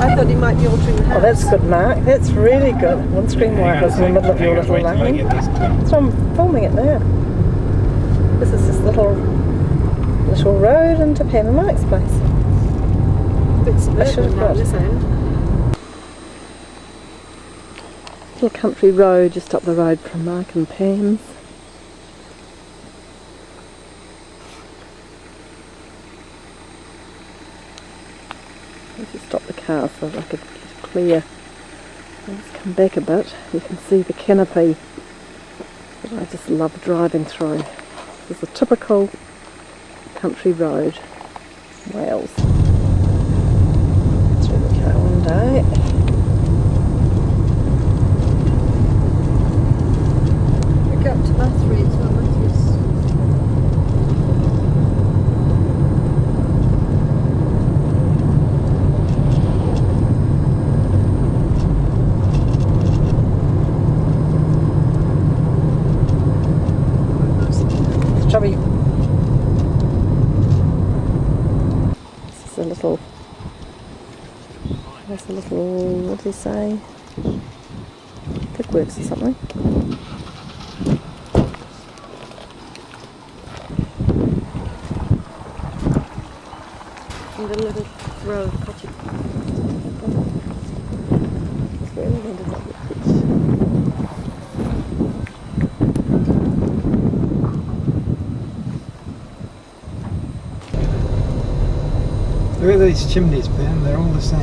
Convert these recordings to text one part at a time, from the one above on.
I thought he might be altering the house. Oh, that's good, Mark. That's really good. Windscreen wipers in the middle of your little lane. So I'm filming it now. This is this little road into Pam and Mike's place. I should have brought this end. Little country road just up the road from Mike and Pam's. I'll just stop the car so that I could get clear. Let's come back a bit. You can see the canopy that I just love driving through. This is a typical country road, Wales. Through the car window. We go up to Mathery as well. Mathery's. Chubby. This is a little. There's a little. What do you say? Pigworks or something. And a little row of cottage. It's really ended up with Look at these chimneys, Ben, they're all the same.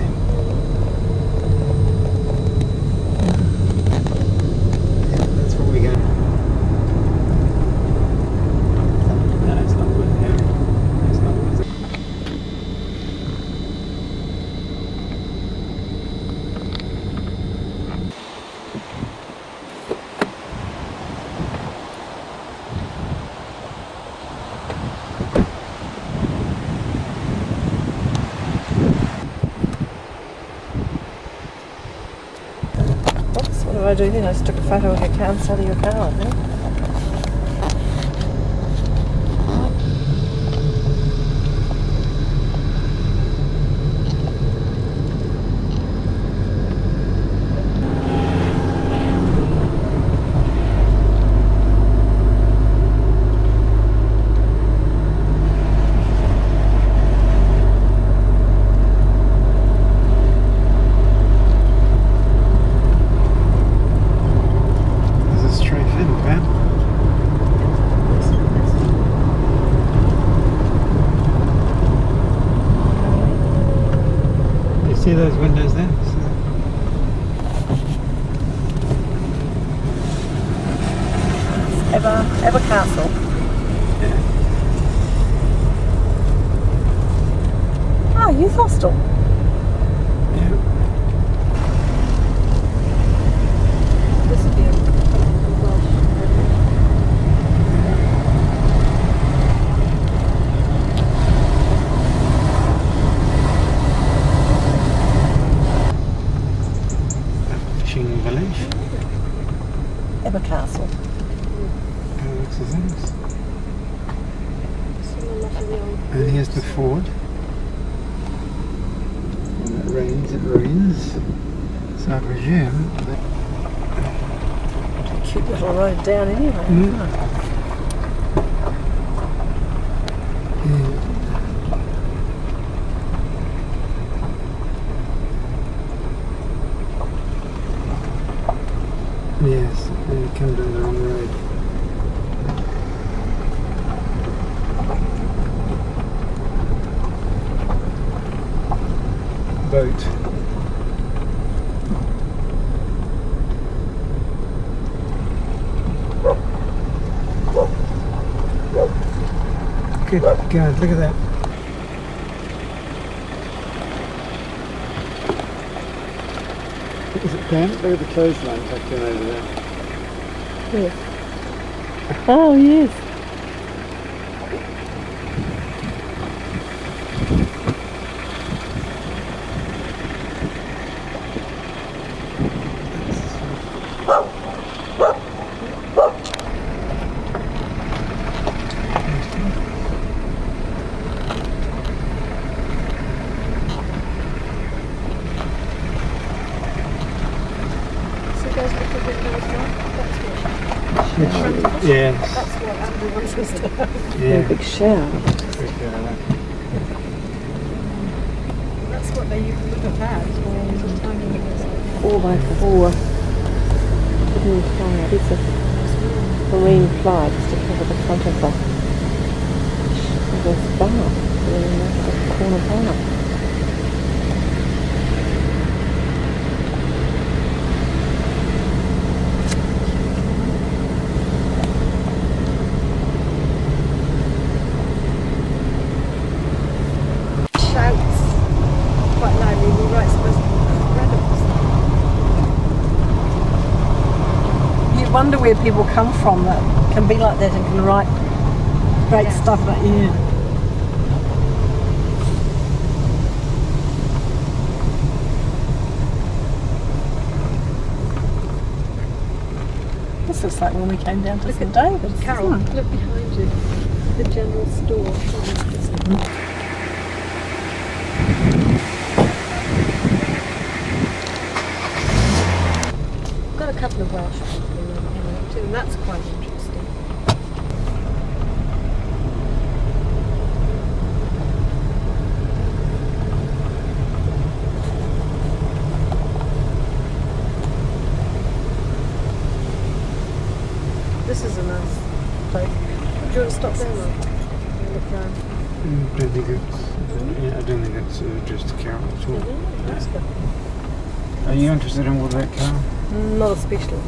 Yeah, that's what we got. No, it's not wood here. It's not wood. What do I do then? I just took a photo of your car inside of your car, I think. See those windows there? Ever Castle. Yeah. Ah, youth hostel. Yeah. This would be a Welsh. Fishing village. Ever Castle. How looks as this. Still a lot of the old. And here's the ford. When it rains, it rains. So I presume that. Cute little road down anyway. Mm. Isn't it? Yes, and you come down the wrong road. Boat. Good God, look at that. Is it Pam? Look at the clothesline tucked in over there. Yes. Oh, yes. Yes. That's what Andrew wants us to have. Yeah, Yeah. big shower. That's what they would have had. It's a tiny little 4x4 wooden ply, piece of marine ply just to cover the front of the bar, the corner bar. shouts quite loudly. We were right supposed to be incredible. You wonder where people come from that can be like that and can write great stuff like you. This looks like when we came down to St David's. Carole, look behind you. The general store. Got a couple of Welsh people in it too, and that's quite interesting. This is a nice place. Do you want to stop there, Mark? And look round. I don't think it's addressed to Carole at all. That's good. Are you interested in all that, Carole? Not especially.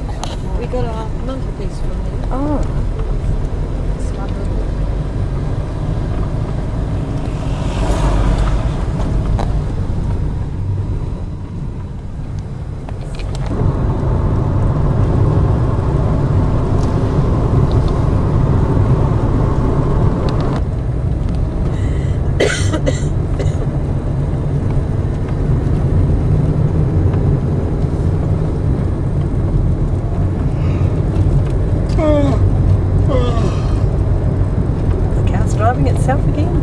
We got our mantelpiece from here. Oh. The car's driving itself again.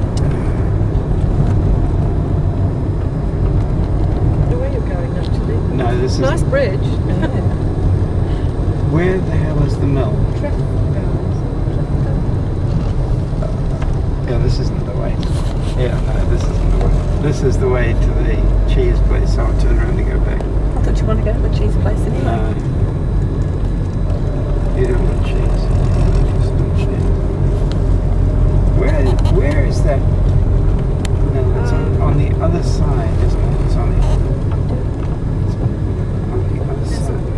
The way you're going, actually. No, this is... Nice bridge. Where the hell is the mill? Yeah, this isn't the way. Yeah, no, this isn't the way. This is the way to the cheese place, so I'll turn around and go back. I thought you want to go to the cheese place anyway. No. You don't want cheese. You just want cheese. Where is that? No, it's on the other side, isn't it? It's on the other side.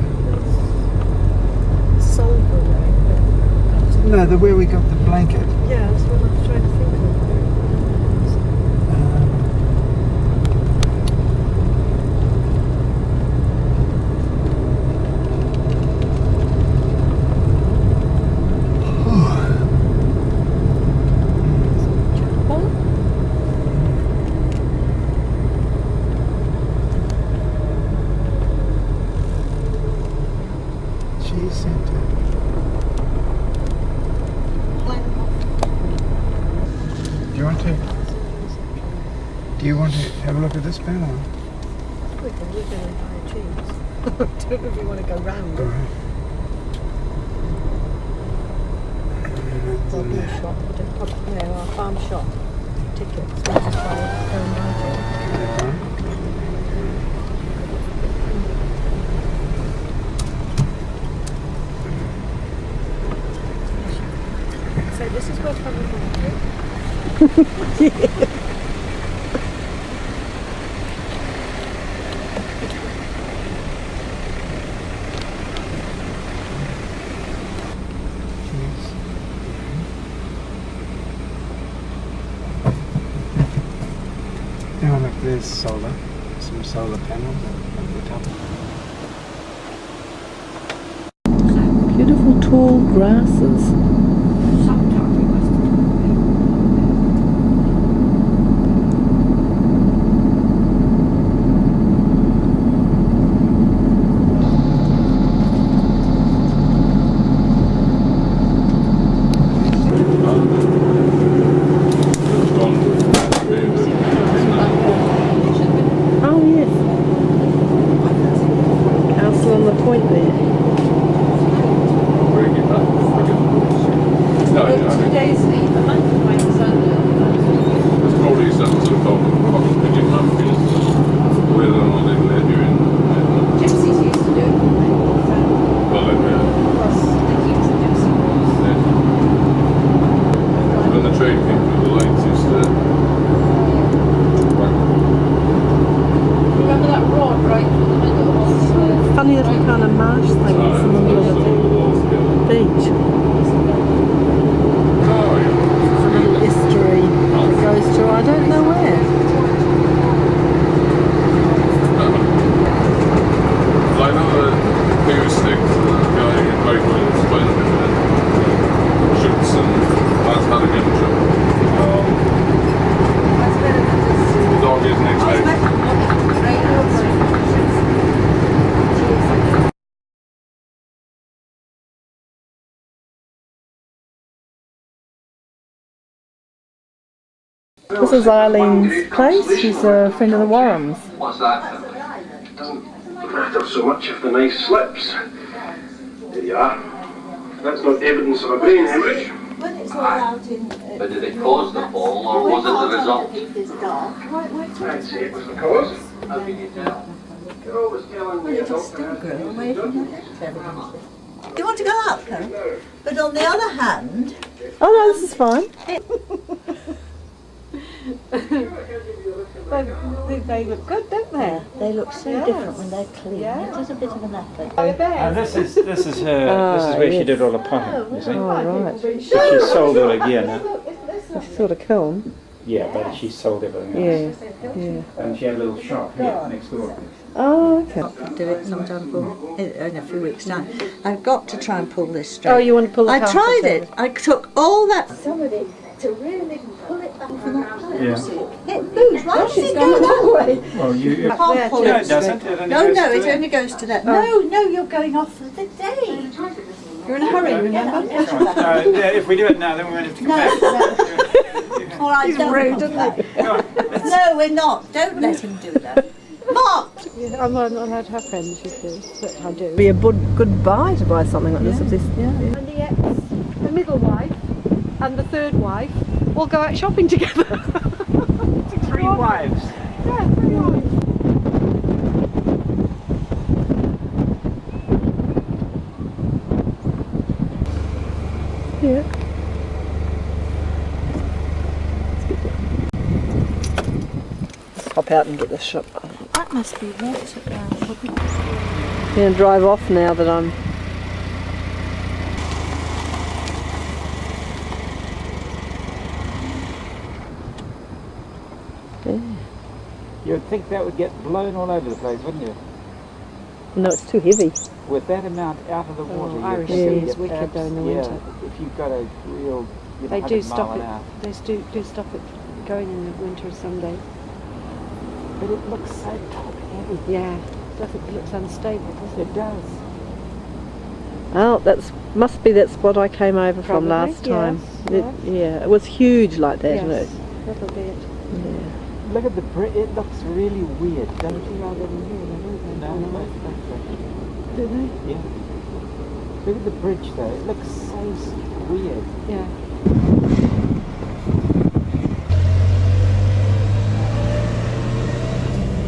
Solver way. No, where we got the blanket. Yeah, that's what I was trying to think of. Cheese Centre. Do you want to have a look at this panel? We can look in and buy a cheese. I don't know if you want to go round. All right. Or beef shop. We just pop, our farm shop tickets. We just buy it, go and buy it. So this is where Pembrokeshire is. Now look, there's solar. Some solar panels at the top. Beautiful tall grasses. Oh yes. Castle on the point there. Bring it back. This is Eileen's place. She's a friend of the Warrams. What's that? Doesn't matter so much if the knife slips. There you are. That's not evidence of a brain hemorrhage. When it's all out in... But did it cause the fall, or was it the result? It's dark. I'd say it was the cause. How can you tell? Carole was telling me a It'll doctor still has grow to away from your head, evidently. Do you want to go up, Carole? But on the other hand... Oh no, this is fine. They look good, don't they? Yeah, they look so different when they're clean. Yeah. It is a bit of an effort. This is her. This is where she yes. did all the potting. You see, Oh right. but she sold all her gear now. It's sort of cool. Yeah, but she sold everything else. Yeah. And she had a little shop here next door. Oh okay. Do it sometime in a few weeks' time. I've got to try and pull this straight. Oh, you want to pull the I carpet tried over? it. I took all that... Somebody to really pull it back from that place. Yeah. It moves. Why does it go that way? Well, you. I can't pull No, it it doesn't. straight. It only No, goes no, to it there. only goes to that. No, you're going off for the day. You're in a hurry, remember? If we do it now, then we won't have to come back. All right, He's don't rude, come isn't back. No, we're not. Don't let him do that. Mark! Yeah, I'm not allowed to have friends, you see, but I do. It'd be a good buy to buy something like this. If this And the ex, the middle wife, and the third wife all go out shopping together. 3 wives. Yeah, 3 wives. Yeah. Hop out and get the shop. That must be water down. Gonna drive off now that I'm. You'd think that would get blown all over the place, wouldn't you? No, it's too heavy. With that amount out of the water, you'd Irish think sea you'd is get wicked though in the perhaps- winter. Yeah, if you've got a real, They do 100 stop mile it. an hour. They do stop it going in the winter some days. But it looks so top heavy. Yeah, it looks unstable, doesn't it? It does. Oh, that's what I came over from Probably, last time. yes, Yeah, it was huge like that, Yes, isn't it? that'll be it. Yeah. Look at the bridge. It looks really weird, doesn't it? Rather than here, don't they? No, no, Do they? yeah. Look at the bridge though. It looks so weird. Yeah.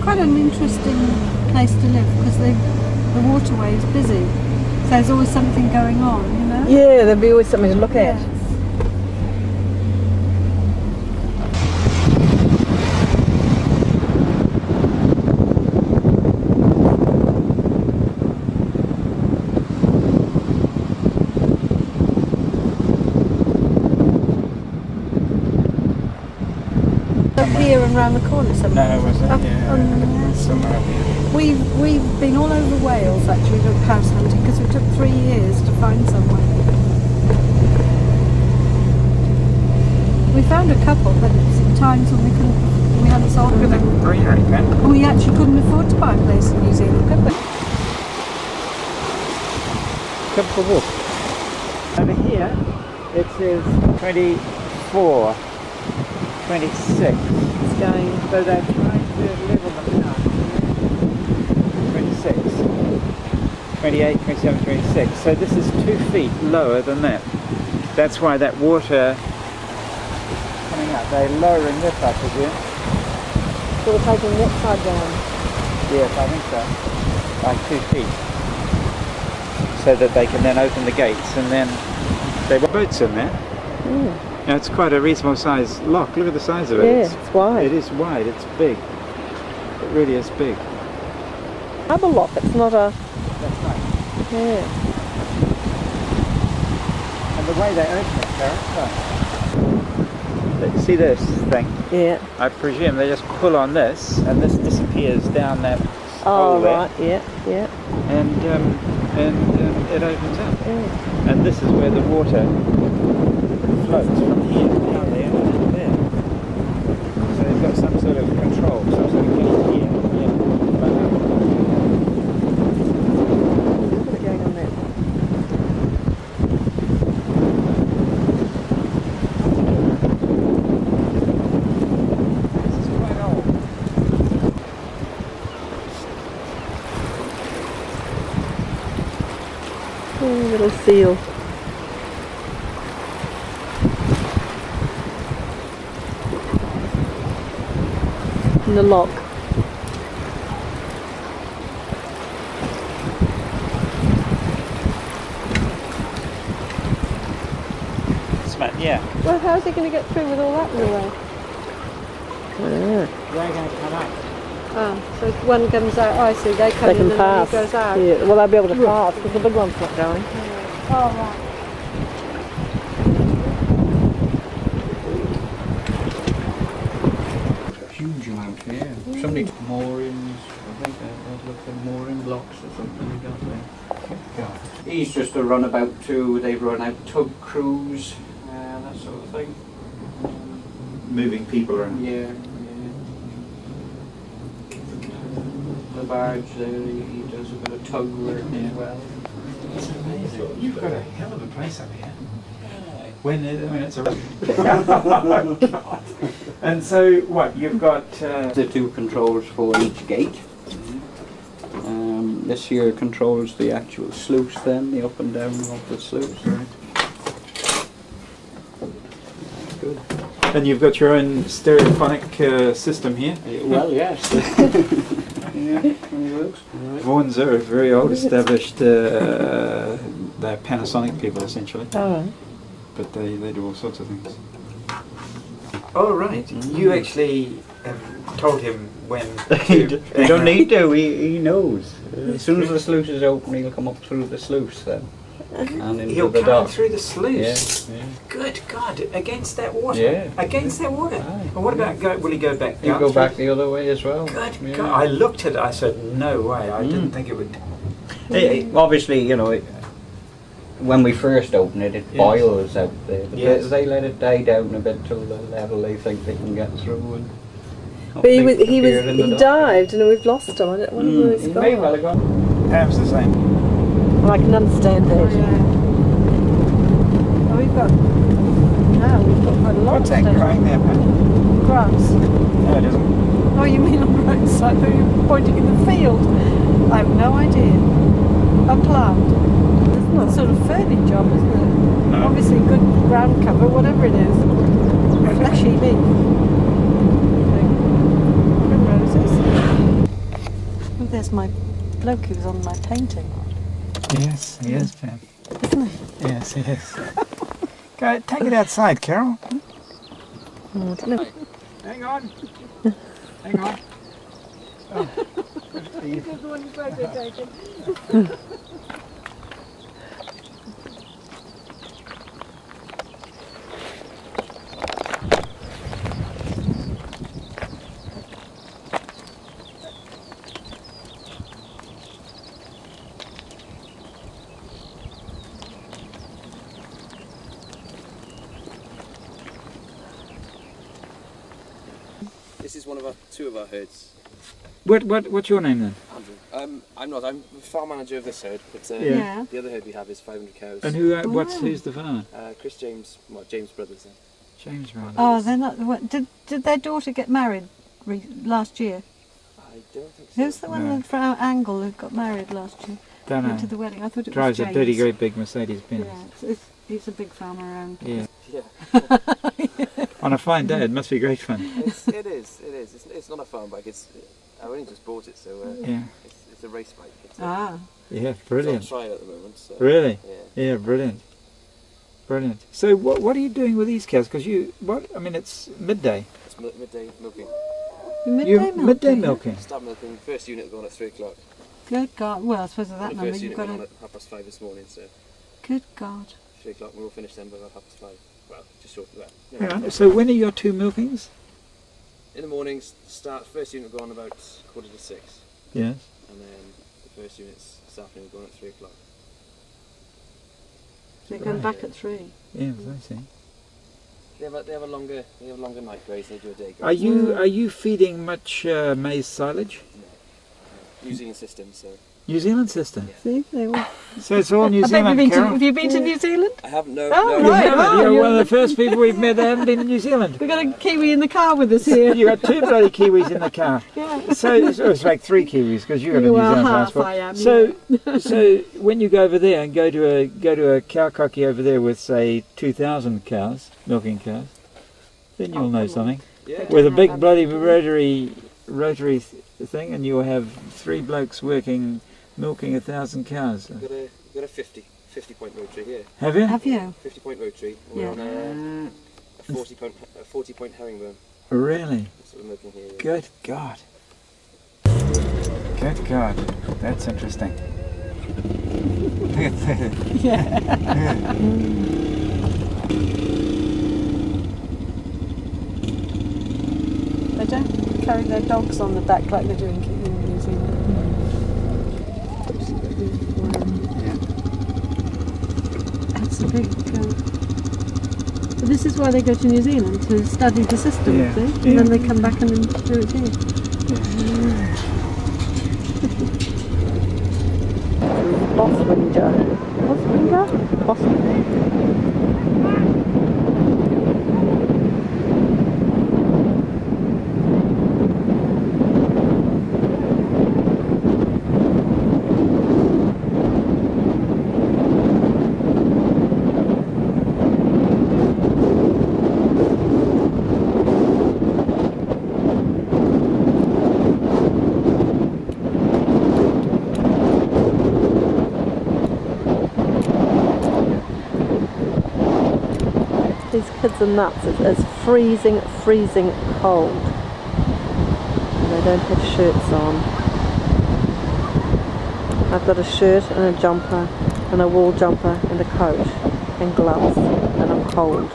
Quite an interesting place to live because the waterway is busy. So there's always something going on, you know? Yeah, there'd be always something to look at. Up here and round the corner somewhere. No, it wasn't. Up Yeah, on there somewhere up here. We've been all over Wales actually house hunting because it took 3 years to find somewhere. We found a couple, but it's times when we hadn't sold Look at them. that greenery, man. We actually couldn't afford to buy a place in New Zealand, could we? Come for a walk. Over here, it says 24, 26. It's going. So they're trying to level them out. 26, 28, 27, 26. So this is 2 feet lower than that. That's why that water is coming out. They're lowering this up again. So we're taking that side down. Yes, I think so. By 2 feet. So that they can then open the gates and then there were boats in there. Mm. Now it's quite a reasonable size lock. Look at the size of it. Yeah, it's wide. It is wide. It's big. It really is big. Double lock. It's not a. That's nice. Yeah. And the way they open it, Carole, see this thing? Yeah. I presume they just pull on this, and this disappears down that Oh hole there, right. Yeah. Yeah. and it opens up. Yeah. And this is where the water floats from here down there and there. So they've got some sort of control, some sort of gate here. Yeah. Look at it going on there. little seal. In the lock. Yeah. Well, how's he going to get through with all that in the way? They're going to come up. Oh, so if one comes out, I see, they come They in can and pass. then he goes out. Yeah, well, they'll be able to pass because the big one's not going. Oh, right. Huge amount here. Somebody moorings, I think that looks like mooring blocks or something they got there. Yeah. He's just a runabout too. They run out tug crews, that sort of thing. Moving people around. Yeah. The barge there, he does a bit of tug work as well. It's amazing. You've got a hell of a place up here. When it's a God. And so what you've got The two controls for each gate. This here controls the actual sluice then, the up and down of the sluice. right. Good. And you've got your own stereophonic system here. Well, yes. Yeah, it works. Right. Vaughan's are very old established they're Panasonic people essentially. Oh, But they do all sorts of things. Oh right, you actually have told him when to You don't need to, he knows. As soon as the sluice is open, he'll come up through the sluice then. And into He'll the come dock. through the sluice. Yeah, yeah. Good God, against that water. Yeah. Against that water. Aye. And what about will he go back You down? go through- back the other way as well. Good Yeah. God, I looked at it, I said, no way, I didn't think it would. Obviously, you know, when we first open it, it Yes. boils out there. But Yes. they let it die down a bit till the level they think they can get through. And But he appear in the dock. dived and we've lost him. I don't wonder where he's He gone. may well have gone. Pam's the same. well, I can understand Oh, that. yeah. Oh, we've got quite a lot What's of that station growing there, Pam? grass. No, it isn't. Oh, you mean on the roadside? Are you pointing in the field? I have no idea. Unploughed. It's not sort of ferny job, isn't it? No. Obviously good ground cover, whatever it is. Fleshy leaf. Good roses. Oh, there's my bloke who was on my painting. Yes, he is, Pam. Isn't he? Yes, he is. Go, take it outside, Carol. Hang on. Hang on. Oh, good for you. There's the one photo taken. This is two of our herds. What's your name then? Andrew. I'm the farm manager of this herd, but Yeah. the other herd we have is 500 cows. And who's the farmer? Chris James, James Brothers. James Brothers. Oh, they're not. What, did their daughter get married last year? I don't think so. Who's the one No. from our Angle who got married last year? Don't Went to know. the wedding. I thought it Drives was a James. dirty, great big Mercedes Benz. Yeah, he's a big farmer around. Yeah. Yeah, On a fine day, it must be great fun. it is. It's not a farm bike. I only just bought it, so Yeah. it's a race bike. Ah, Yeah, It's on brilliant. trial at the moment. So, Really? Yeah. Yeah, brilliant. Brilliant. So what are you doing with these cows? Because it's midday. It's midday milking. Midday milking. Start milking. First unit going at 3 o'clock. good God. Well, I suppose at that The number first you've unit got went on to. at 5:30 this morning, so Good God. 3 o'clock. We'll finish then by about 5:30. Well, just short of that. Yeah. Hang on. So when are your two milkings? In the mornings, first unit will go on about 5:45, Yes. and then the first unit's this afternoon going at 3 o'clock. They're going back at 3. Yes, I see. They have a longer night graze. They do a day Are graze. you feeding much maize silage? New Zealand system, so New Zealand system. See, they all. So it's all New I bet Zealand, Carole. have you been to New Zealand? I haven't, no. Oh, no. right. Haven't. Oh, You're you're- one of the first people we've met that haven't been in New Zealand. We've got a Kiwi in the car with us here. You got 2 bloody Kiwis in the car. Yeah. So it's like 3 Kiwis because you got a You New are Zealand half, passport. I am, So when you go over there and go to a cow cocky over there with say 2,000 cows, milking cows, then you'll know something. Yeah. With a big bloody rotary thing, and you'll have 3 blokes milking 1,000 cows. We've got a 50-point rotary here. Have you? Have you? 50-point rotary. And Yeah. we're on a 40-point herringbone. Really? That's what we're making here. Yeah. Good God. Good God. That's interesting. They don't carry their dogs on the back like they do in New Zealand. That's a big. But this is why they go to New Zealand, to study the system, Yeah, see? yeah. And then they come back and then do it here. Boswinger. These kids are nuts. It's freezing cold. And they don't have shirts on. I've got a shirt and a jumper and a wool jumper and a coat and gloves, and I'm cold.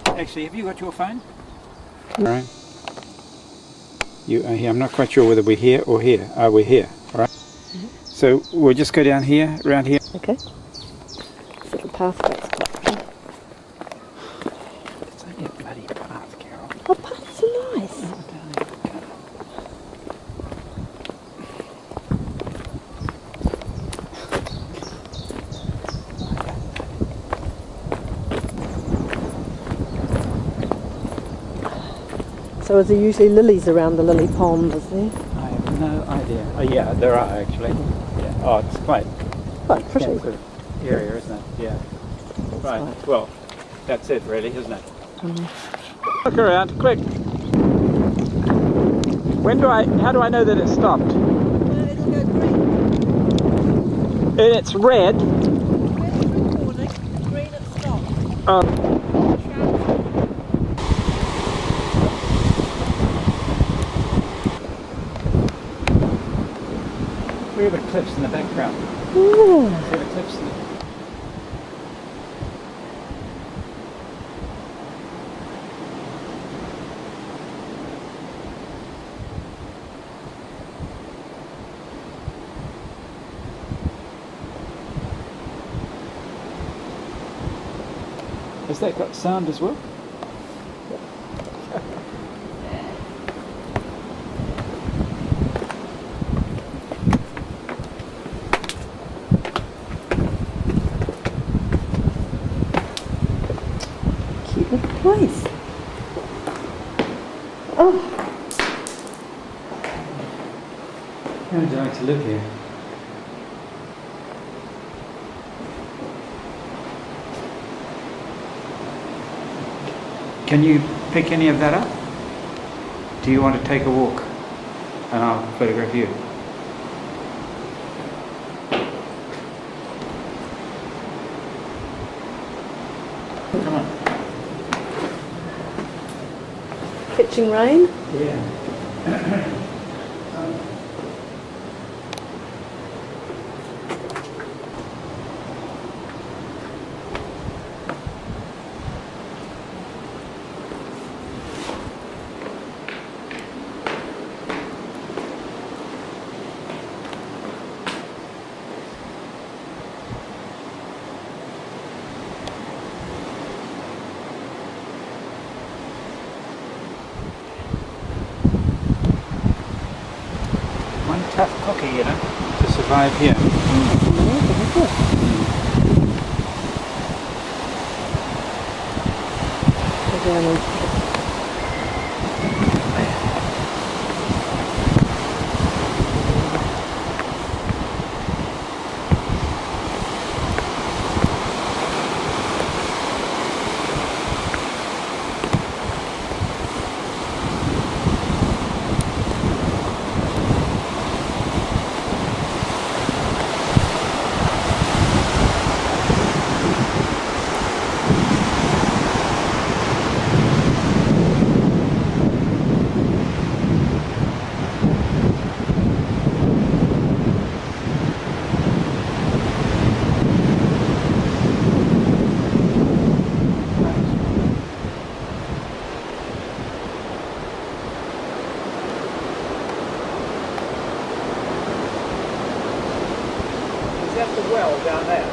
Actually, have you got your phone? Right. You are here. I'm not quite sure whether we're here or here. We're here, all right? So we'll just go down here, around here. Okay. This little pathway's quite. It's only a bloody path, Carole. Oh, paths are nice. So is there usually lilies around the lily pond, is there? I have no idea. Oh, yeah, there are actually. Yeah. Oh, it's quite Quite pretty. extensive area, isn't it? Yeah. Right. Well, that's it, really, isn't it? Look around, quick. How do I know that it stopped? Well, it'll go green. And it's red. Red at warning, green at stop. Where are the cliffs in the background? Ooh. See the cliffs in the... Has that got sound as well? Cute little place. Oh, How would you like to live here? Can you pick any of that up? Do you want to take a walk? And I'll photograph you. catching rain. Yeah. One tough cookie, you know, to survive here. Is that the well down there?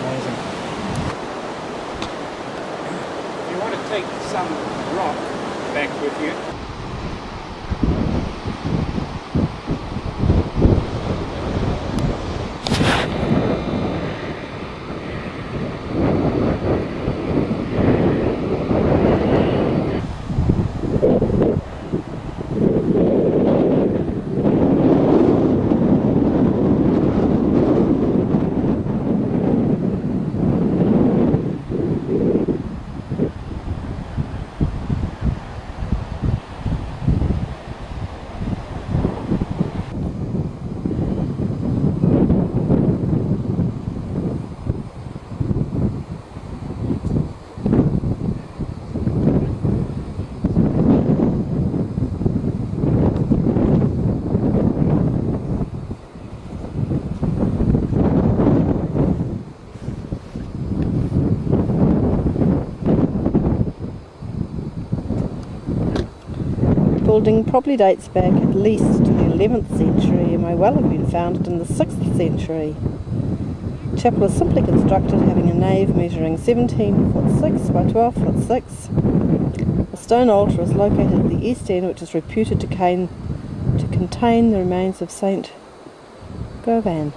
Amazing. If you want to take some rock back with you, The building probably dates back at least to the 11th century and may well have been founded in the 6th century. The chapel is simply constructed, having a nave measuring 17 foot 6 by 12 foot 6. A stone altar is located at the east end, which is reputed to contain the remains of Saint Govan.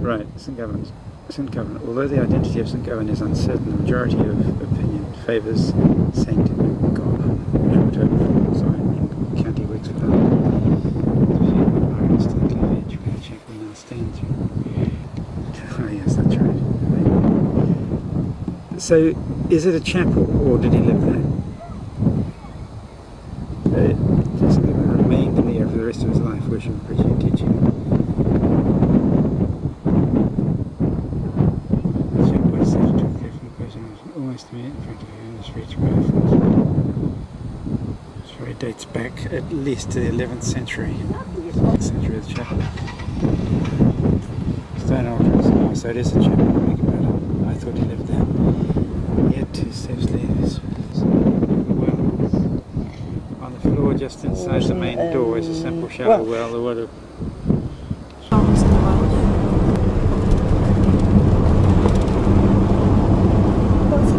right, St. Govan. Although the identity of St. Govan is uncertain, the majority of opinion favours St. Govan. Sorry, in County Wexford. Oh yes, that's right. So, is it a chapel, or did he live there? Just remained in the area for the rest of his life, worshiping, preaching, and teaching. Almost a minute in front of you in this reach so it dates back at least to the 11th century. 11th century of the chapel. Stone altars. Oh, so it is a chapel. Think about it. I thought he lived there. Yet 2 steps leave. Well, on the floor just inside the main door is a simple shallow well. The water.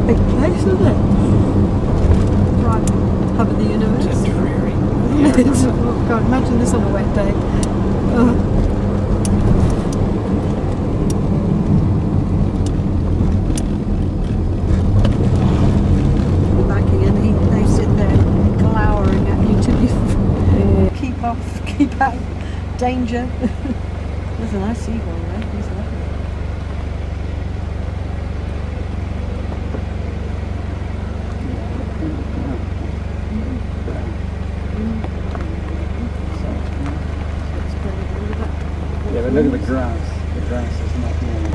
Big place, isn't it? Right, hub of the universe. It's dreary. Oh God, imagine this on a wet day. Backing in, they sit there glowering at you till you keep out danger. There's a nice seagull there. He's lovely. but look at the grass. The grass is not normal.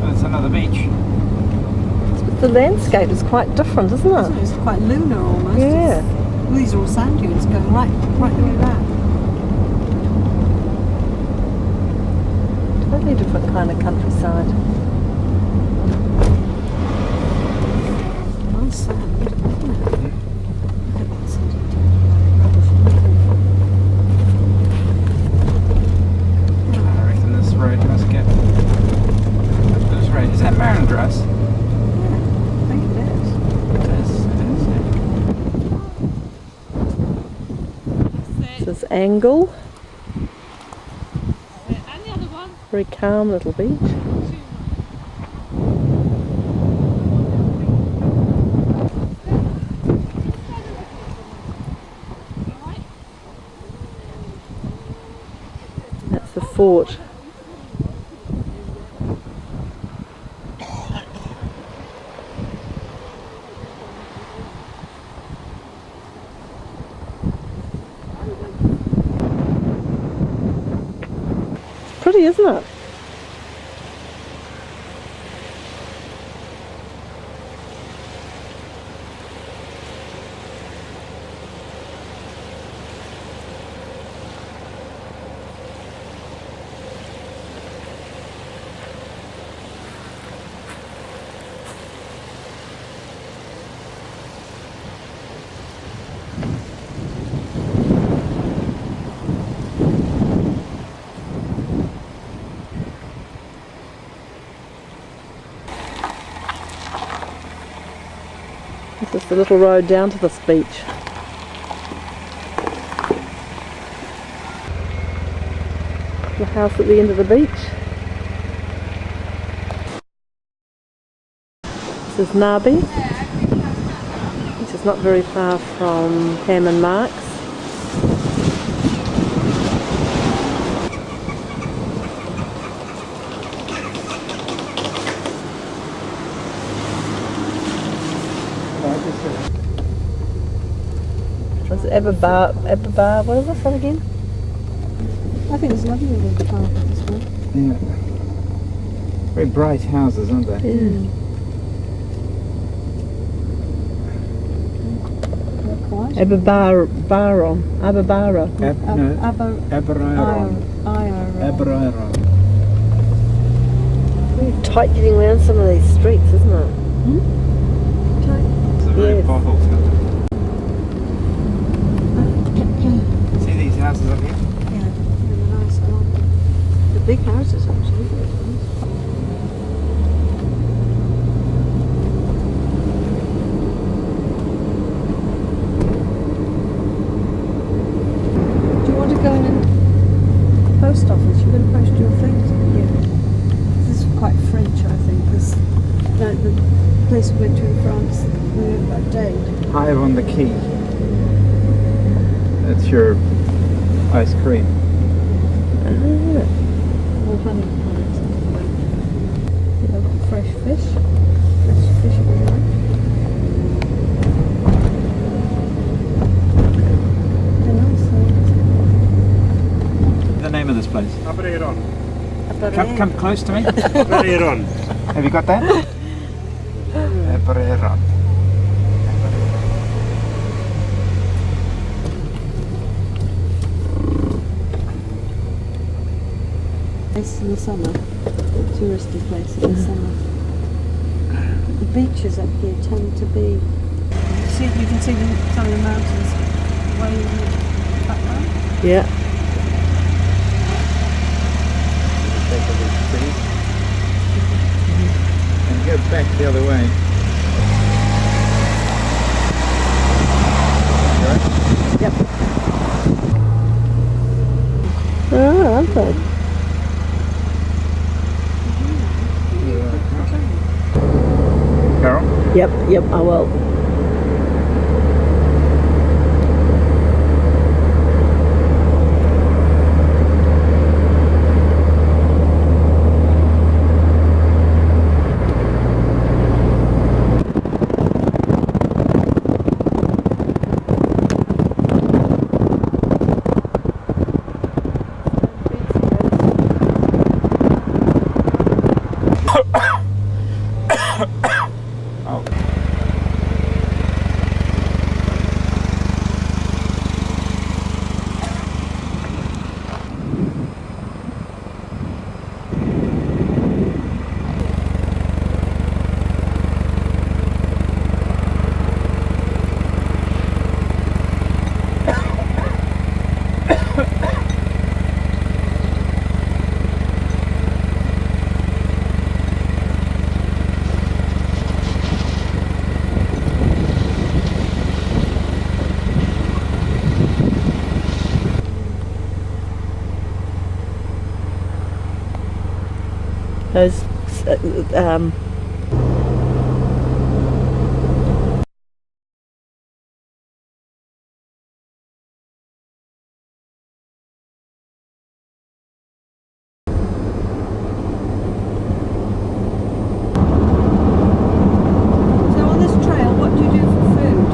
That's another beach. The landscape is quite different, isn't it? It's quite lunar almost. Yeah. Well, these are all sand dunes going right the way back. Totally different kind of countryside. Nice sand, isn't it? Look at that sand. I reckon this road must get... This road, is that Marin Dress? I think it is. This is Angle. Very calm little beach. That's the fort. Pretty, isn't it? This is the little road down to this beach. The house at the end of the beach. This is Nabi. This is not very far from Pam and Mark's. This is Aberbar, what is this one again? I think it's lovely with the park at this one. Yeah. Very bright houses, aren't they? Yeah. Aberbar. Aberairon. Very tight getting around some of these streets, isn't it? It's a very Yes. potholes country. See these houses up here? Yeah, really nice. I like them. The big houses actually. Do you want to go in the post office? You're going to post your things? Yeah. This is quite French, I think. This, like the place we went to in France, we went that day. Hive on the Quay. That's your ice cream. Or honey products. They've got fresh fish. Fresh fish if you like. They're nice things. The name of this place? Aberairon. Come close to me. Aberairon. Have you got that? Aberairon. Place in the summer. Touristy place in the summer. But the beaches up here tend to be. You can see some of the mountains way in the background. Yeah. Take a look, please. And go back the other way. Yep. Oh, aren't they? Carole? Yep, I will. Those So on this trail, what do you do for food?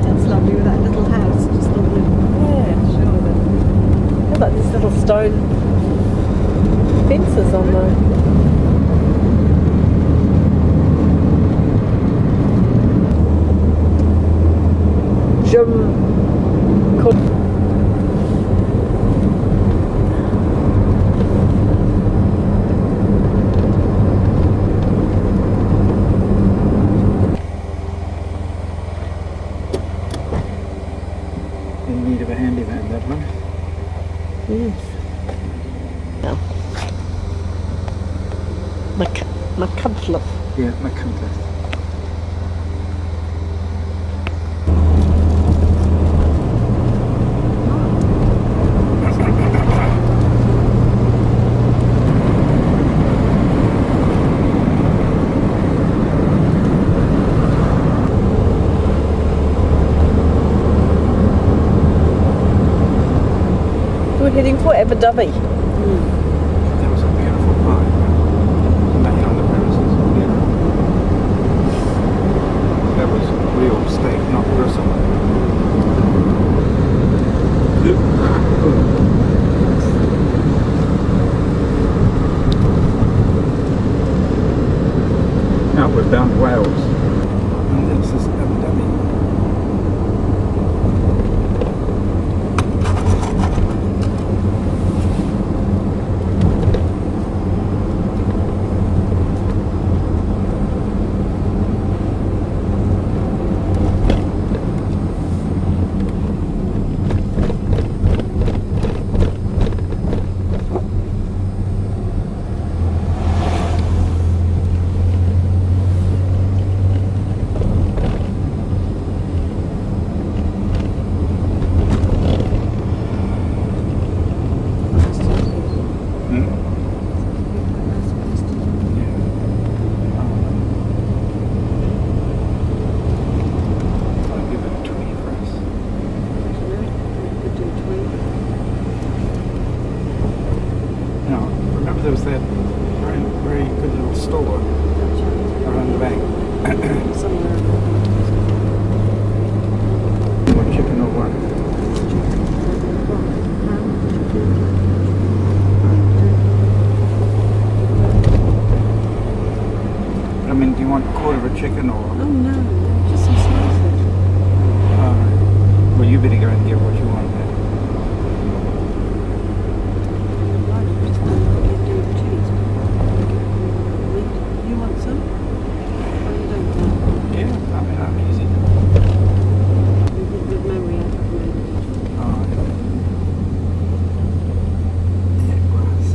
That's lovely with that little house just on the shoulder. Look like these little stone fences on the. In need of a handyman, that one. Yes. My comfort. Yeah, my compass. We're heading for Abu Dhabi. That was a beautiful park. Back on the premises. Yeah. That was real estate, not personal. Now we're down to Wales. And this is Abu Dhabi. There was that very, very good little store around the bank. One chicken or one? I mean, do you want a quarter of a chicken or? Oh no, just some sausage. Well, you better go and get what you want there. You want some? Or you don't want? Yeah, I mean, I'm easy. With memory, I recommend. Oh, yeah, grass.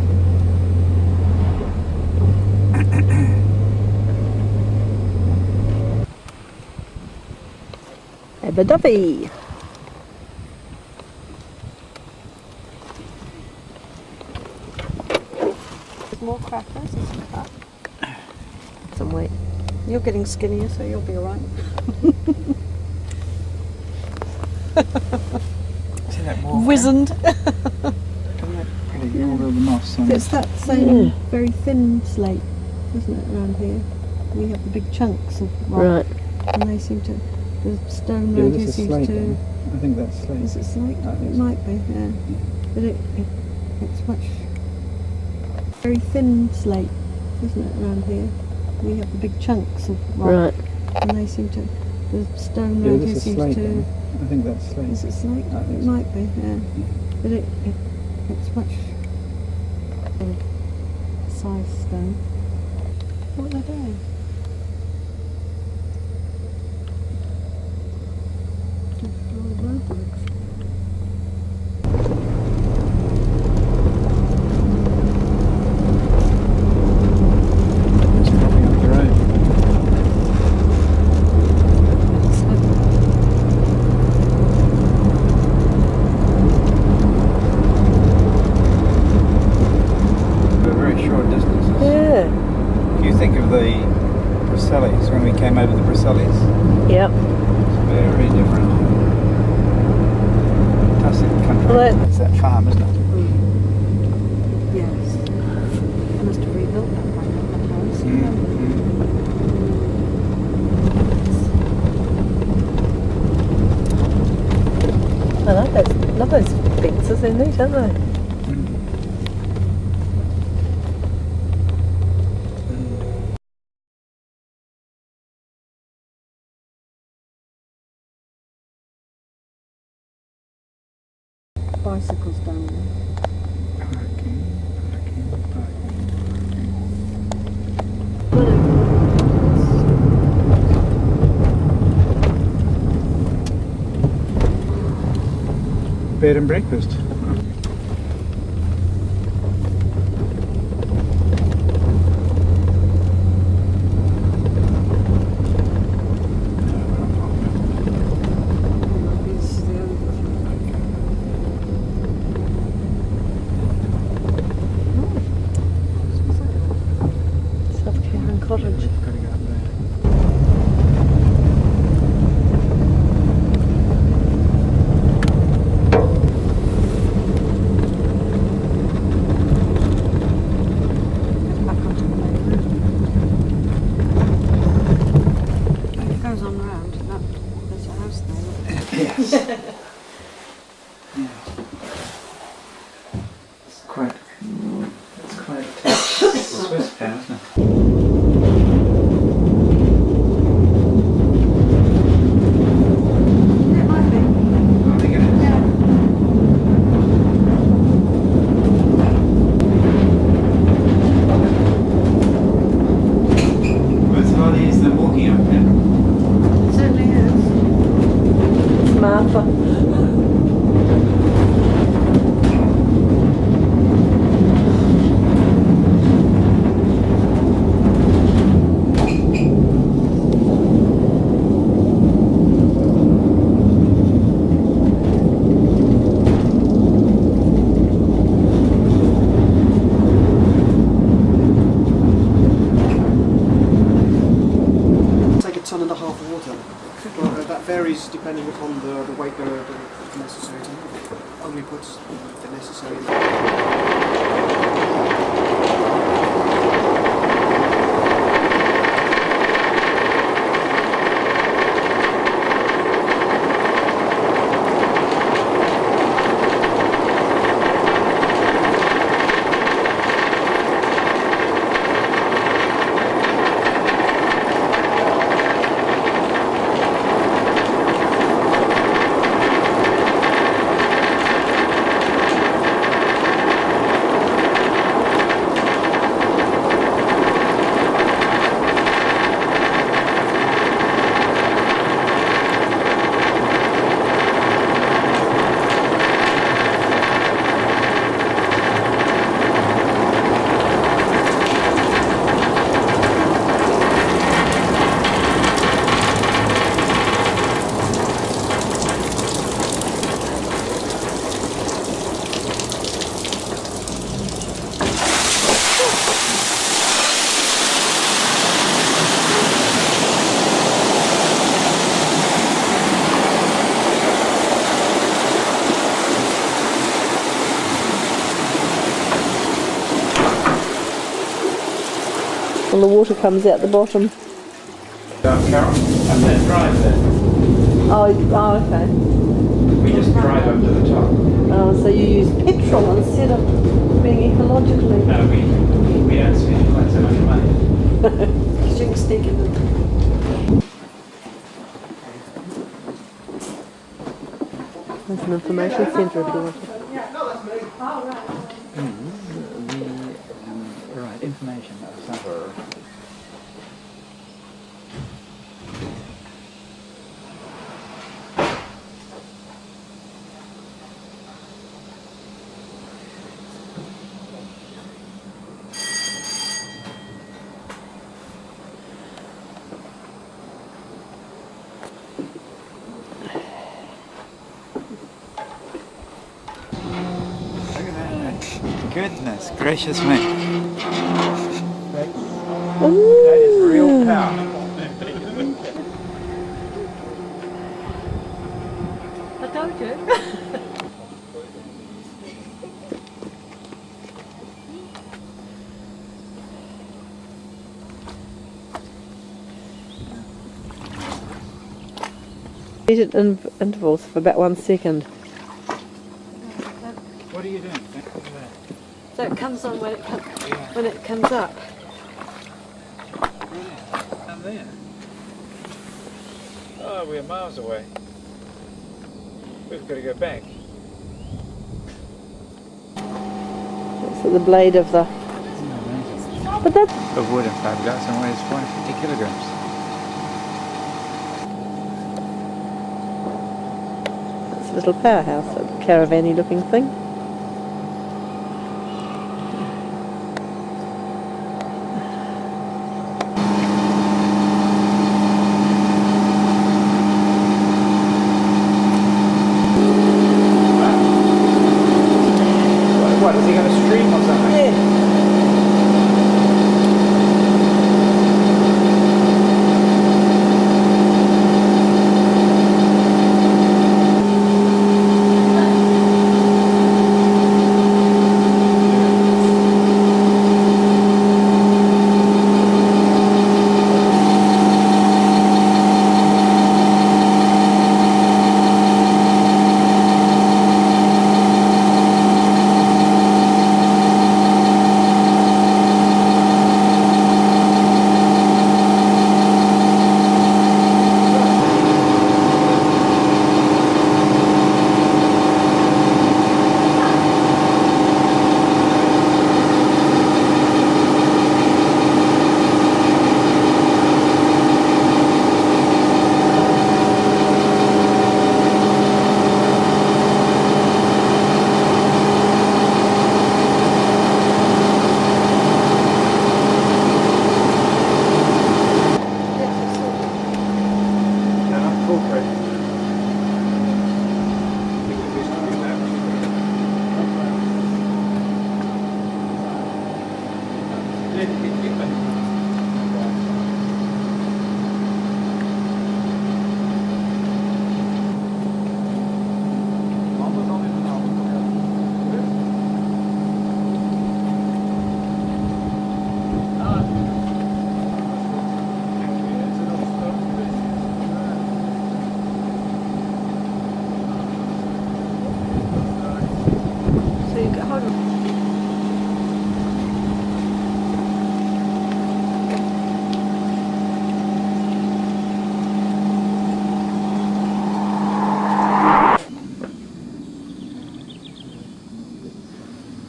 Abu Dhabi. More crackers. Some weight. You're getting skinnier, so you'll be alright. See that wall? Wizened. Pretty all over the moss. It's that same very thin slate, isn't it, around here? We have the big chunks of rock. Right. And they seem to, the stone Yeah, round this here is seems slate. to... Then. I think that's slate. Is it slate? I think It so. might be, yeah. But it's much... Very thin slate, isn't it, around here? We have the big chunks of rock. Right. And they seem to, the stone Yeah, round this here is seems slate. to... Then. I think that's slate. Is it slate? I think It so. might be, yeah. But it's much size stone. What are they doing? Roadworks. It's probably up the road. Roselli's. Yep. It's very different. Classic country. Well, It's that farm, isn't it? Yes. They must have rebuilt that by now, that house. I love those fences, they're neat, aren't they? Bicycles down there. Bed and breakfast. Cottage. Gotta go up there. Back onto the main road. It goes on round. There's a house there. Yes. Yeah. It's quite Swiss town, isn't it? It might be. I think it is. Well, it's a lot easier than walking up there. It certainly is. Martha. Take a tonne and a half of water. Well, that varies depending upon the weight the necessary to only puts the necessary. Well, the water comes out the bottom. Carole, and then drive there. Oh, okay. We just drive up to the top. Oh, so you use petrol instead of being ecologically. No, we don't spend quite so much money. Because you can sneak in them. There's an information centre if you want. Right, information centre. Goodness gracious me. That is real power. Repeated intervals for about 1 second. What are you doing? So it comes on when it comes up. Down there. Oh, we're miles away. We've got to go back. So the blade of the... But that's... Of wood and fiberglass and weighs 450 kilograms. It's a little powerhouse, a caravan-y looking thing. What, is he going to stream or something? Yeah.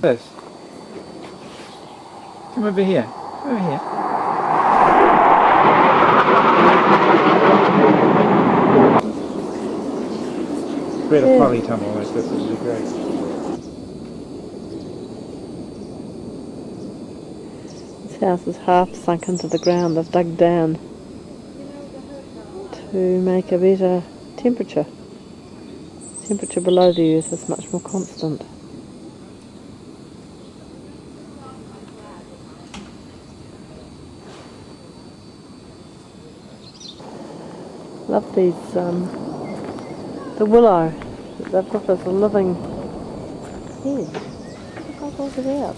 This. Come over here. Over here. Bit of poly tunnel like this would be great. This house is half sunk into the ground. They've dug down to make a better temperature. Temperature below the earth is much more constant. Love these, the willow. They've got this living head. How goes it out?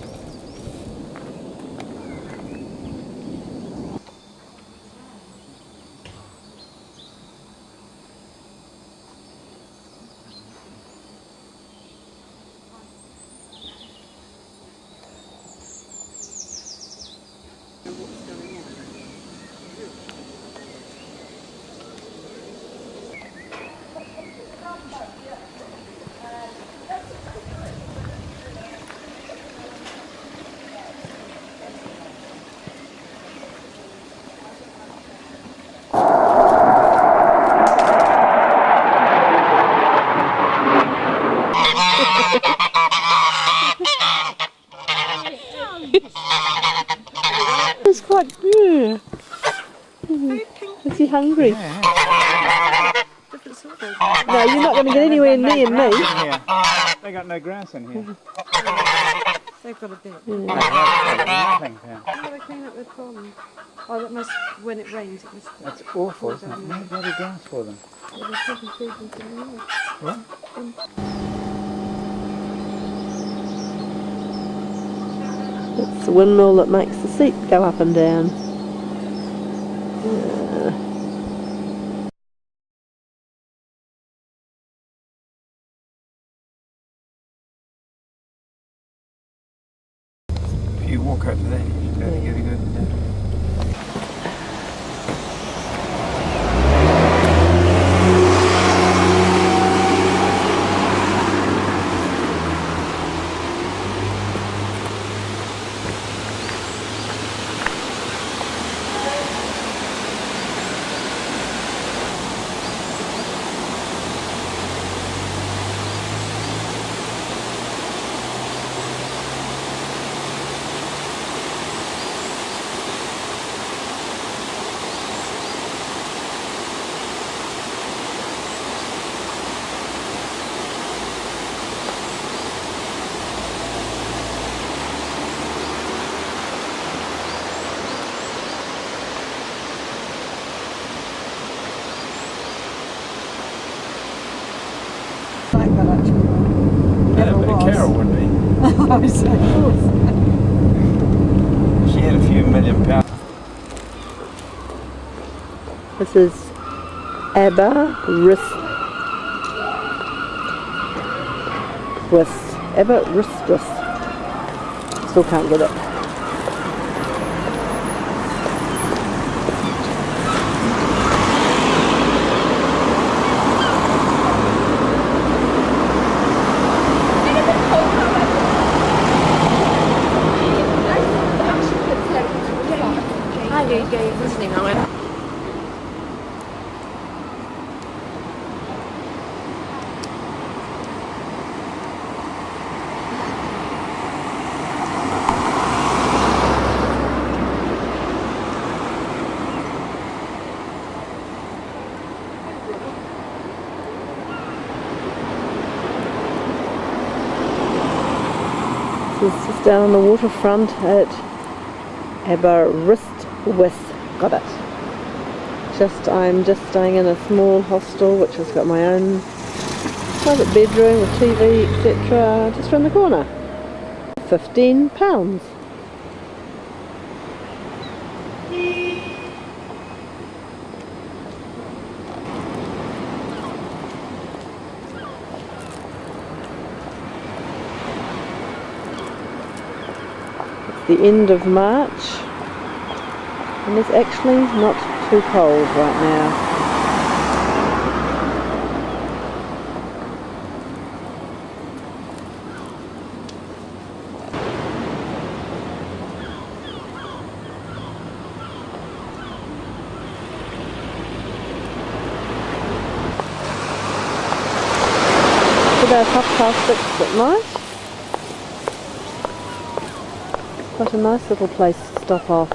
It's quite good. Is he hungry? No, you're not going to get anywhere near me. They got no grass in here. They've got a bit. Nothing here. How do they clean up their pond? Oh, that must, when it rains, it must... That's awful, isn't it? No bloody grass for them. Yeah, they're probably feeding something else. What? It's the windmill that makes the seat go up and down. walk over there. You should be able to get a good. Like that actually. Yeah, Never but was. Carole would be. Obviously, of course. She had a few £1 million. This is Aberystwyth. Still can't get it. This is just down on the waterfront at Aberystwyth. Got it. I'm just staying in a small hostel which has got my own private bedroom with TV, etc. just round the corner. £15. The end of March, and it's actually not too cold right now. It's about 6:30 at night. Quite a nice little place to stop off.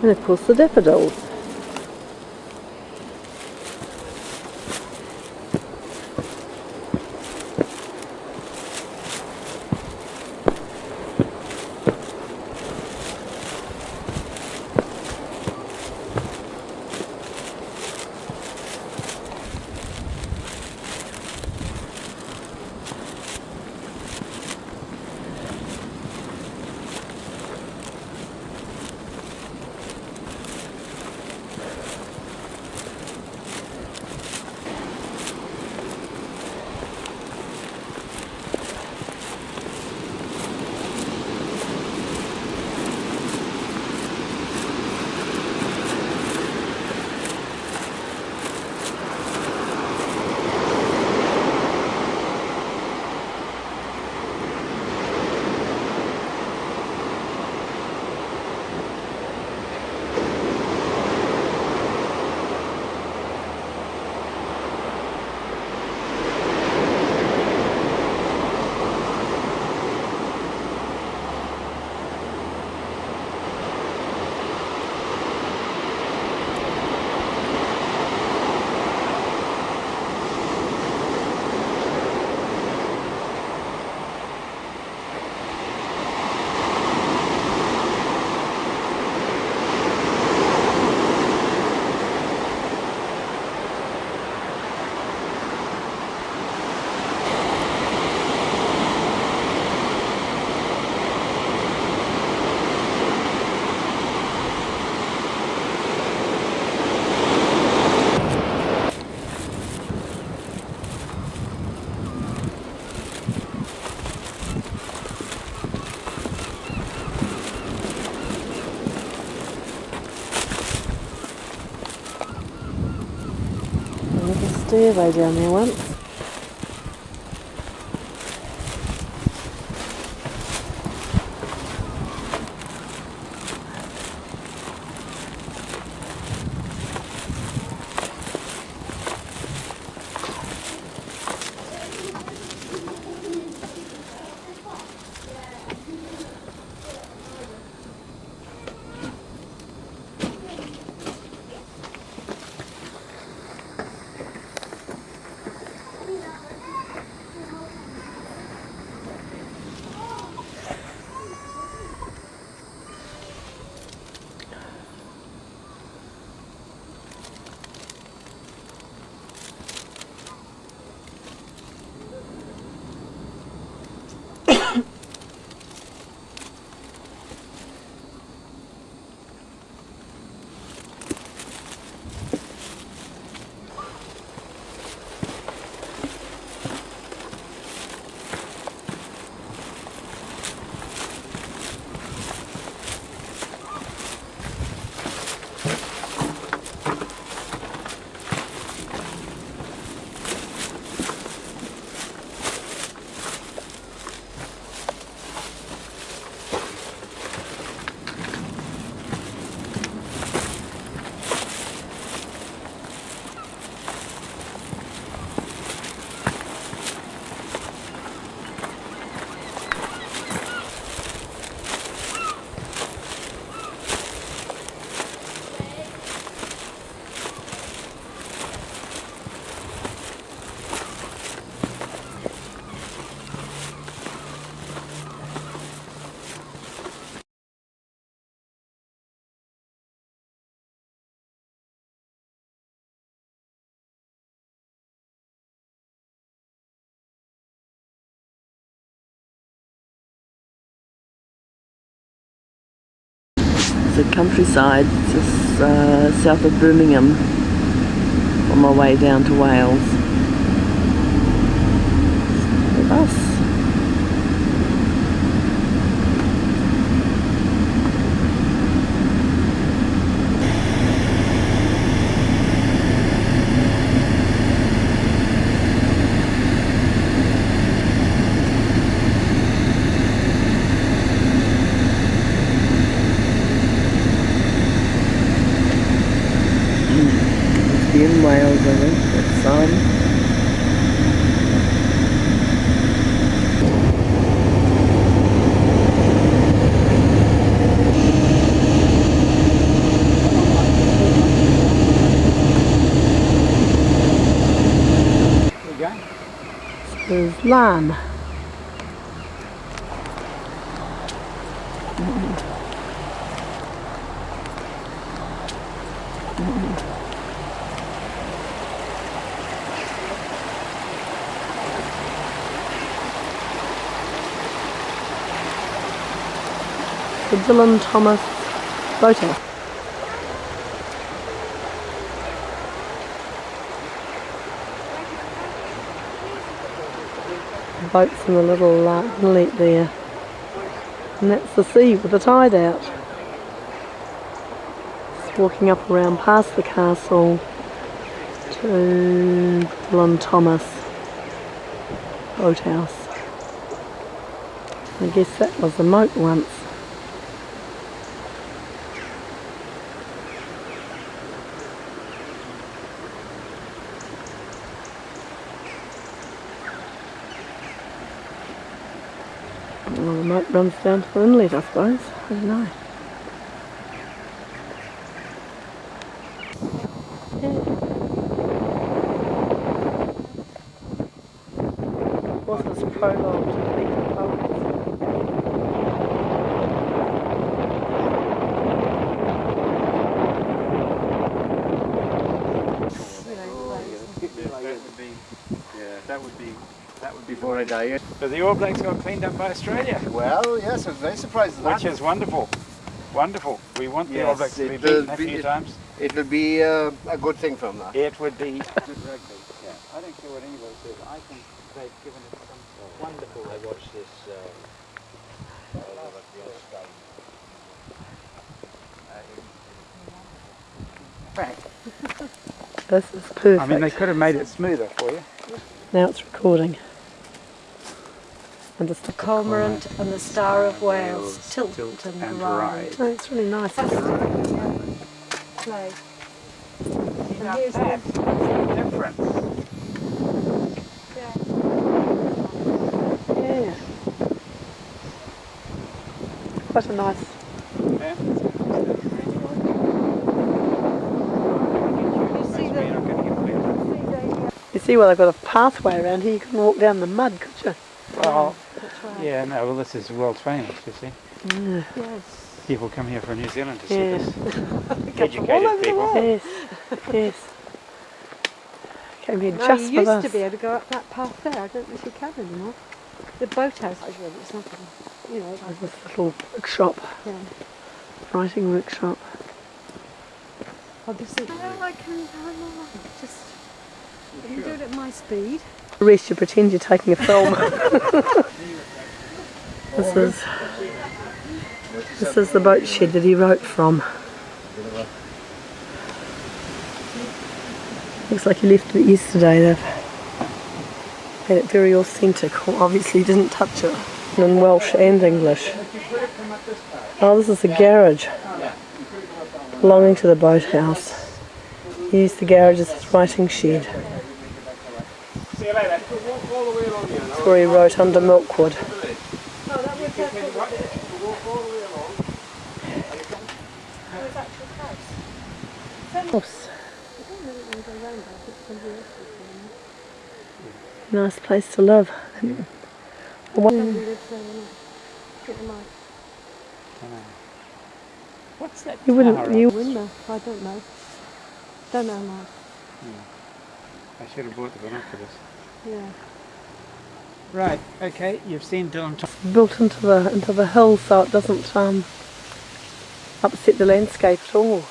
And of course the daffodils. Stairway down there once. The countryside just south of Birmingham on my way down to Wales. The bus. In Wales, I think, that sign. is lamb. The Dylan Thomas boathouse. The boat's in a little inlet there, and that's the sea with the tide out. Just walking up around past the castle to Dylan Thomas boathouse. I guess that was the moat once. Well, the moat runs down to the inlet, I suppose. I don't know. What's this prologue to the Beaten Poets? That would be before I die. But the All Blacks got cleaned up by Australia. Well, yes, I was very surprised at that. Which is wonderful. Wonderful. We want the All Blacks to be beaten a few times. It will be a good thing from that. It would be good rugby. Yeah. I don't care what anybody says. I think they've given it some wonderful. I watched this This is perfect. I mean, they could have made it smoother for you. Now it's recording. And just The Cormorant and the Star of Wales, tilt and ride. Oh, it's really nice. Play. And here's That's the difference. Yeah. Quite a nice. Yeah. You see, well, they've got a pathway around here. You couldn't walk down the mud, could you? Well, yeah, no, well, this is world famous, you see. Yeah. Yes. People come here from New Zealand to see Yeah. this. Educated people. Yes, yes. Came here No, just you for used this. to be able to go up that path there. I don't know if you can anymore. The boathouse is really, it's not, you know. There's this little workshop, Yeah. writing workshop. Oh, this is. I can just. I can do it at my speed. The rest you pretend you're taking a film. This is the boat shed that he wrote from. Looks like he left it yesterday. They've made it very authentic. Obviously he didn't touch it. In Welsh and English. Oh, this is the garage belonging to the boathouse. He used the garage as his writing shed. That's where he wrote under Milkwood. Nice place to live. What's that? You wouldn't. You. Windmill. I don't know. Don't know now. I should have bought the binoculars. Yeah. Right. Okay. You've seen Dylan Thomas. Built into the hill so it doesn't upset the landscape at all.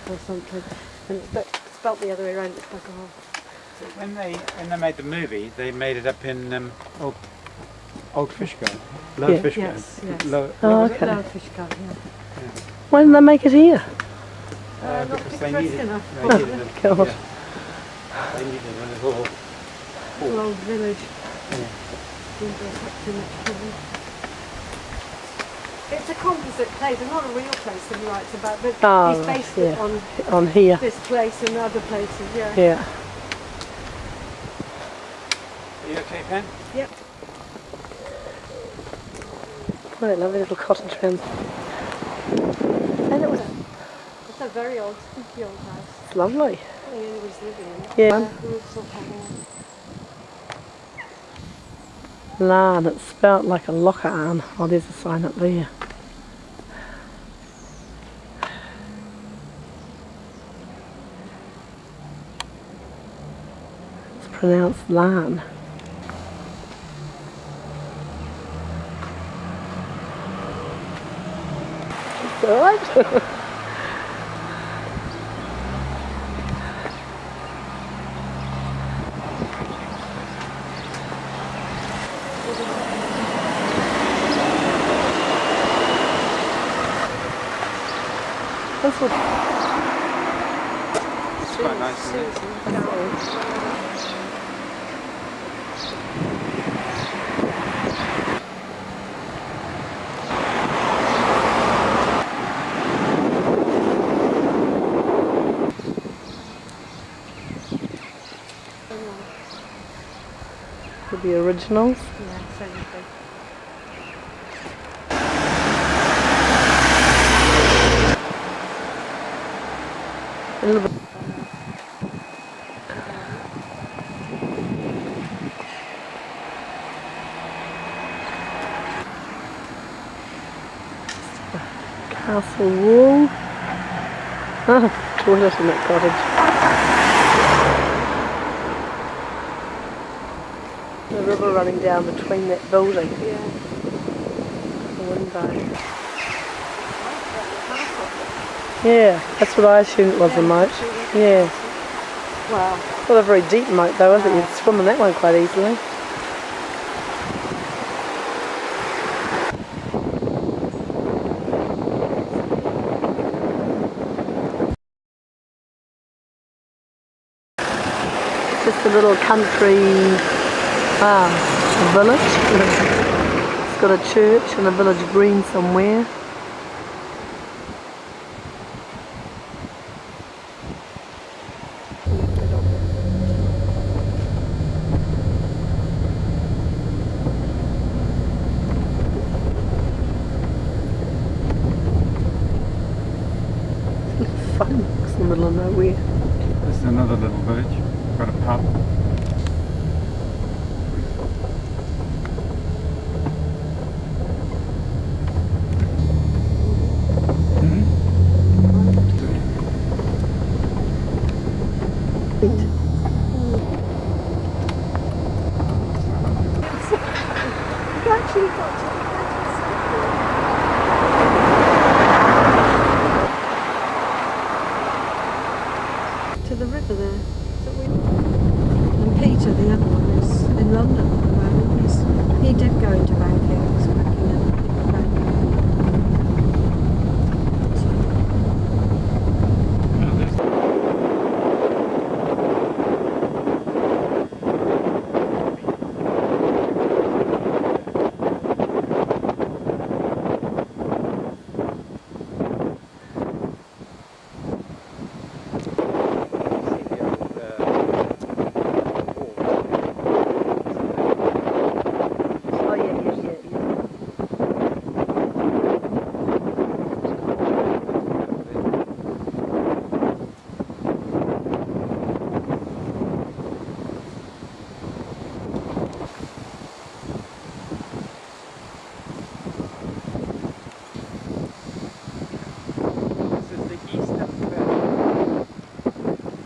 Or something, and it's spelt the other way around. It's like When they made the movie, they made it up in Old Fishguard, Low Yeah. Fishguard. Yes, yes. Low, Oh, what was it? okay. no Fishguard, yeah. Why didn't they make it here? Not because they picturesque needed, enough. they needed a, God. yeah, they needed a little. Little old village. Yeah. Didn't go up too much trouble. It's a composite place, it's not a real place that he writes about, but Oh, he's based yeah. it on On here. this place and other places, yeah. Yeah. Are you okay, Pen? Yep. Quite a lovely little cottage round. And it was a a very old, spooky old house. It's lovely. Ian was living in it. Yeah. The roof's up on there. Larn, it's spelt like a locker arm. Oh, there's a sign up there. It's pronounced Larn. It's alright. That's what It's quite nice, isn't it? could be originals. Yeah, so you think. A little bit. Castle wall. Ah, toilet in that cottage. The river running down between that building. Yeah. The window. Yeah, that's what I assumed it was, a moat. Yeah. Wow. It's not a very deep moat though, is it? You'd swim in that one quite easily. Just a little country village. It's got a church and a village green somewhere. Fun, it's in the middle of nowhere. This is another little village. Got a pub. To the river there. And Peter, the other one, is in London at the moment. He did go into banking. He's working in a bank.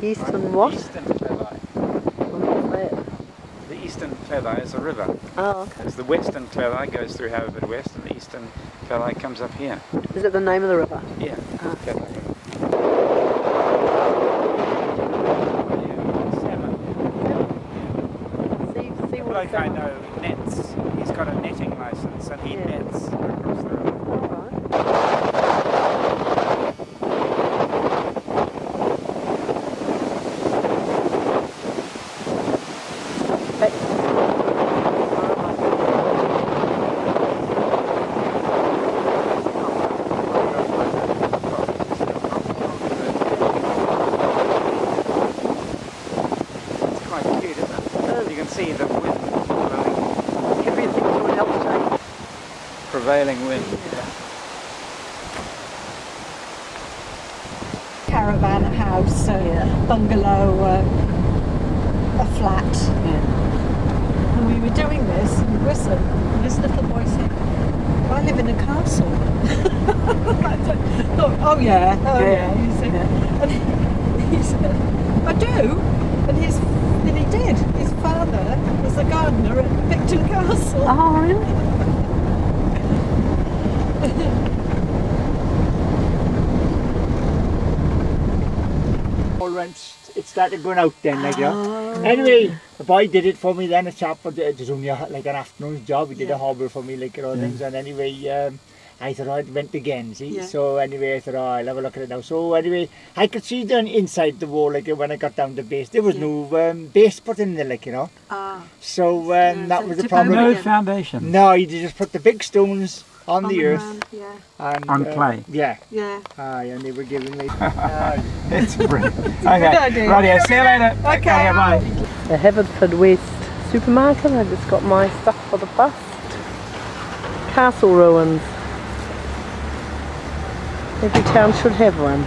Eastern what? Eastern Cleddau. What's that? The Eastern Cleddau is a river. Oh, okay. Because the Western Cleddau goes through Haverford West and the Eastern Cleddau comes up here. Is it the name of the river? Yeah. Ah. Cleddau. See what Like I know nets. He's got a netting license and he nets across the river. It's quite cute, isn't it? You can see the wind blowing. Everything to an altitude. Prevailing wind. caravan, a house, a bungalow, a flat. And we were doing this in Grissom, and this little boy said, I live in a castle. I thought, oh yeah. He said, and he said, I do. And he did. His father was a gardener at Picton Castle. Oh, really? It started going out then, like, you know. Anyway, the boy did it for me then, a chap, it was only like an afternoon's job, he did a hobble for me, like, you know, things, and anyway, I thought, oh, it went again, see, so anyway, I thought, oh, I'll have a look at it now. So anyway, I could see down inside the wall, like, when I got down to base, there was no base put in there, like, you know. So that was the problem. No foundation? No, you just put the big stones on the earth. And, on clay? Yeah. Yeah. And they were giving me... It's brilliant. Okay, right, see you later. Okay, bye. The Haverford West supermarket. I just got my stuff for the bus. Castle ruins. Every town should have one.